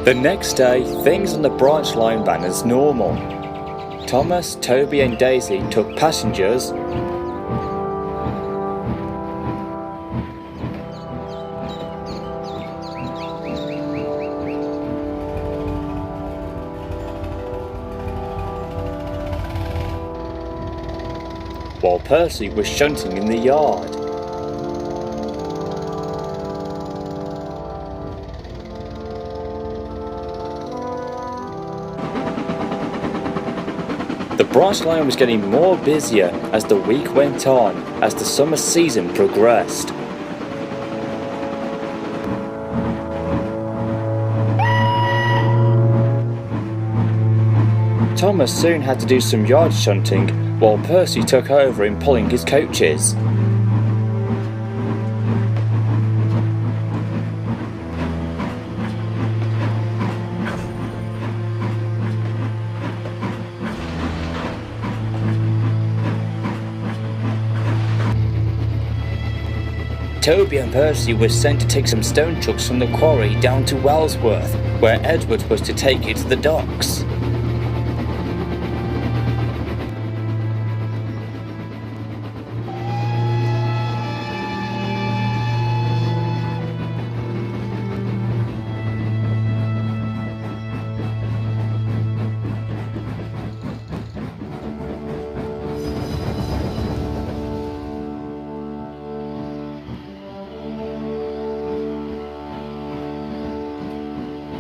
The next day, things on the branch line ran as normal. Thomas, Toby and Daisy took passengers, while Percy was shunting in the yard. The branch line was getting more busier as the week went on, as the summer season progressed. Thomas soon had to do some yard shunting, while Percy took over in pulling his coaches. Toby and Percy were sent to take some stone trucks from the quarry down to Wellsworth, where Edward was to take it to the docks.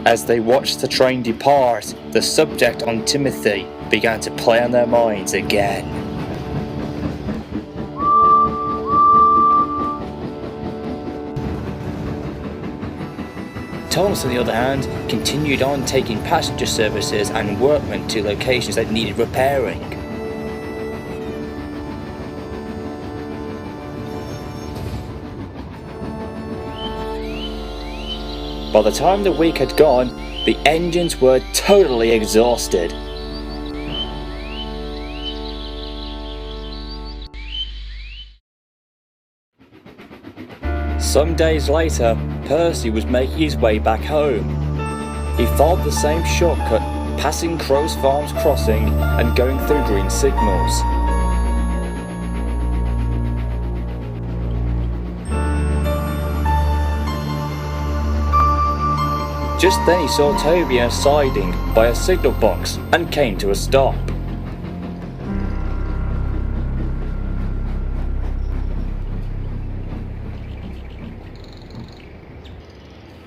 As they watched the train depart, the subject on Timothy began to play on their minds again. Thomas, on the other hand, continued on taking passenger services and workmen to locations that needed repairing. By the time the week had gone, the engines were totally exhausted. Some days later, Percy was making his way back home. He followed the same shortcut, passing Crow's Farms crossing and going through green signals. Just then he saw Toby in a siding by a signal box and came to a stop.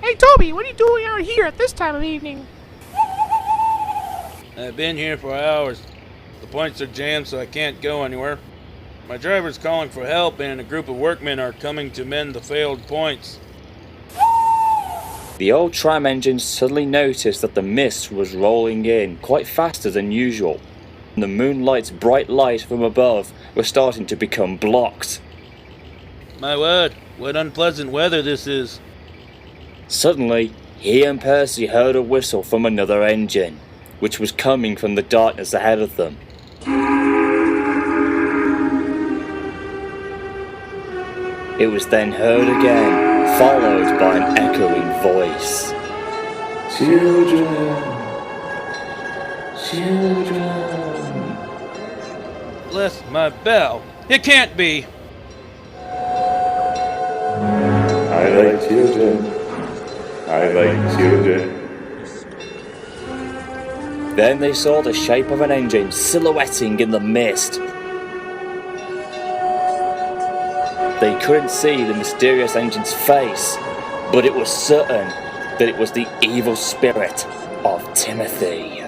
Hey Toby, what are you doing out here at this time of evening? I've been here for hours. The points are jammed so I can't go anywhere. My driver's calling for help and a group of workmen are coming to mend the failed points. The old tram engine suddenly noticed that the mist was rolling in quite faster than usual. The moonlight's bright light from above was starting to become blocked. My word, what unpleasant weather this is. Suddenly, he and Percy heard a whistle from another engine, which was coming from the darkness ahead of them. It was then heard again, followed by an echoing voice. Children! Children! Bless my bell. It can't be. I like children. I like children. Then they saw the shape of an engine silhouetting in the mist. They couldn't see the mysterious engine's face, but it was certain that it was the evil spirit of Timothy.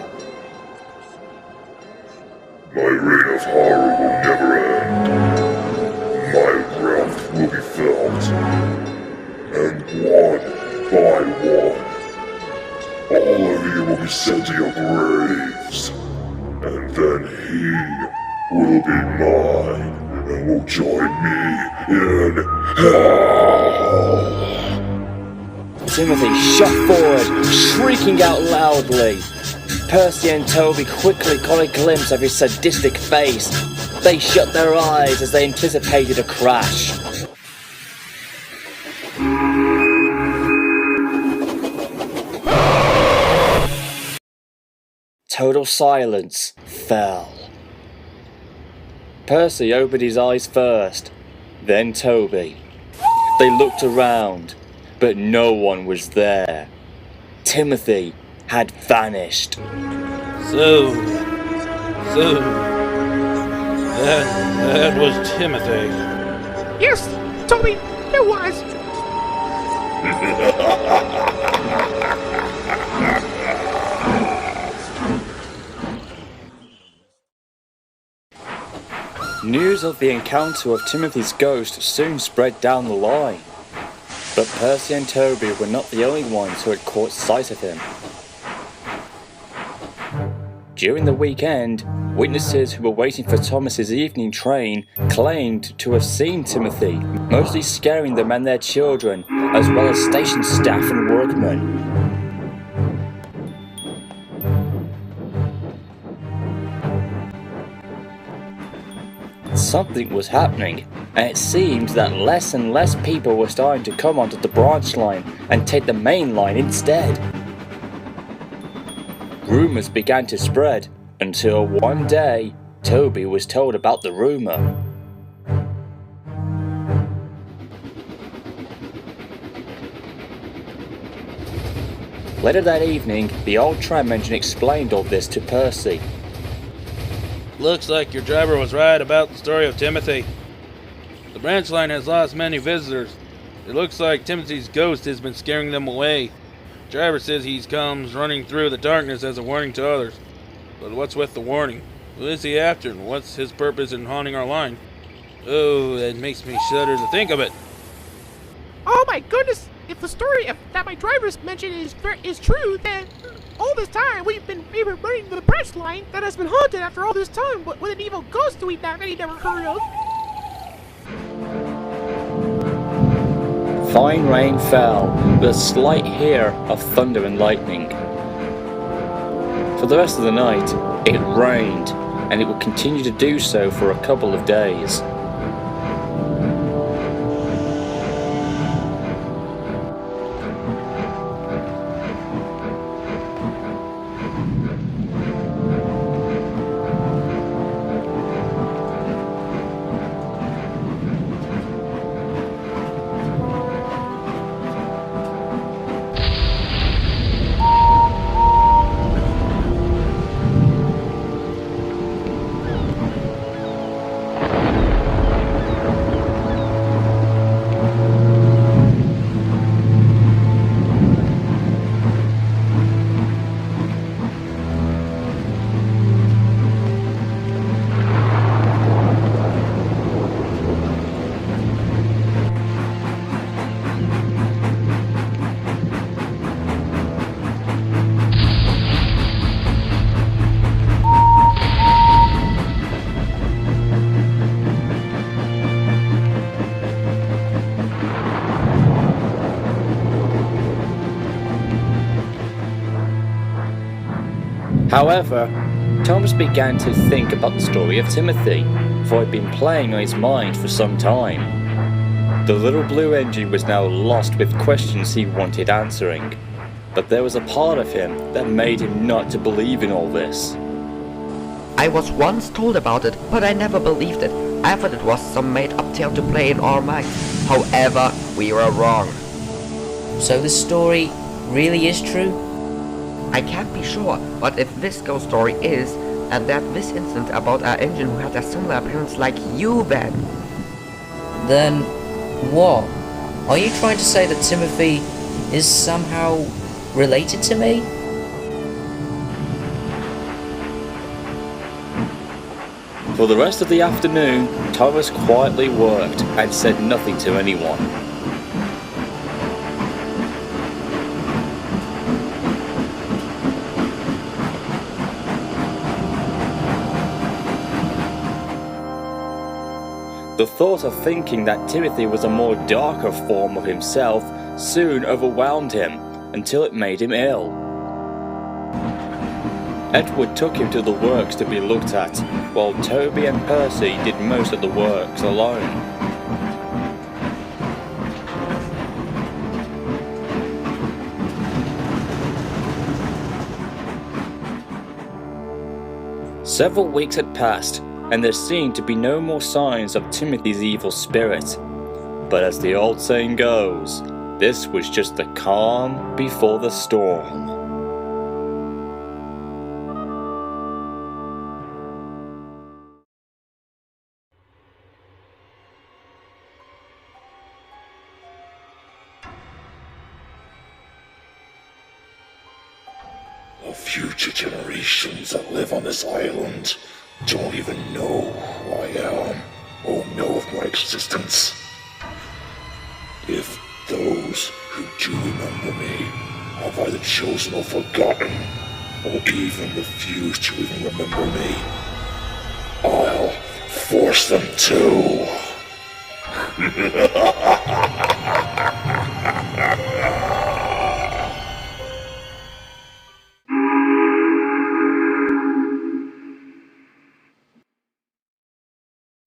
My reign of horror will never end. My wrath will be felt. And one by one, all of you will be sent to your graves. And then he will be mine and will join me in hell. Timothy shot forward, shrieking out loudly. Percy and Toby quickly caught a glimpse of his sadistic face. They shut their eyes as they anticipated a crash. total silence fell. Percy opened his eyes first, then Toby. They looked around, but no one was there. Timothy had vanished. So, that was Timothy. Yes, Toby, it was. News of the encounter of Timothy's ghost soon spread down the line. But Percy and Toby were not the only ones who had caught sight of him. During the weekend, witnesses who were waiting for Thomas's evening train claimed to have seen Timothy, mostly scaring them and their children, as well as station staff and workmen. Something was happening, and it seemed that less and less people were starting to come onto the branch line and take the main line instead. Rumours began to spread, until one day, Toby was told about the rumour. Later that evening, the old tram engine explained all this to Percy. Looks like your driver was right about the story of Timothy. The branch line has lost many visitors. It looks like Timothy's ghost has been scaring them away. The driver says he comes running through the darkness as a warning to others. But what's with the warning? Who is he after, and what's his purpose in haunting our line? Oh, that makes me shudder to think of it. Oh my goodness! If the story that my driver's mentioned is true, then all this time we've been running the branch line that has been haunted after all this time with an evil ghost we've never heard of. Fine rain fell, with a slight hear of thunder and lightning. For the rest of the night, it rained, and it would continue to do so for a couple of days. However, Thomas began to think about the story of Timothy, for it had been playing on his mind for some time. The little blue engine was now lost with questions he wanted answering, but there was a part of him that made him not to believe in all this. I was once told about it, but I never believed it. I thought it was some made-up tale to play in our minds. However, we were wrong. So the story really is true? I can't be sure, but if this ghost story is, and that this incident about our engine who had a similar appearance like you then what? Are you trying to say that Timothy is somehow related to me? For the rest of the afternoon, Thomas quietly worked and said nothing to anyone. The thought of thinking that Timothy was a more darker form of himself soon overwhelmed him until it made him ill. Edward took him to the works to be looked at, while Toby and Percy did most of the works alone. Several weeks had passed, and there seemed to be no more signs of Timothy's evil spirit. But as the old saying goes, this was just the calm before the storm. The future generations that live on this island don't even know who I am or know of my existence. If those who do remember me have either chosen or forgotten, or even refused to even remember me, I'll force them to.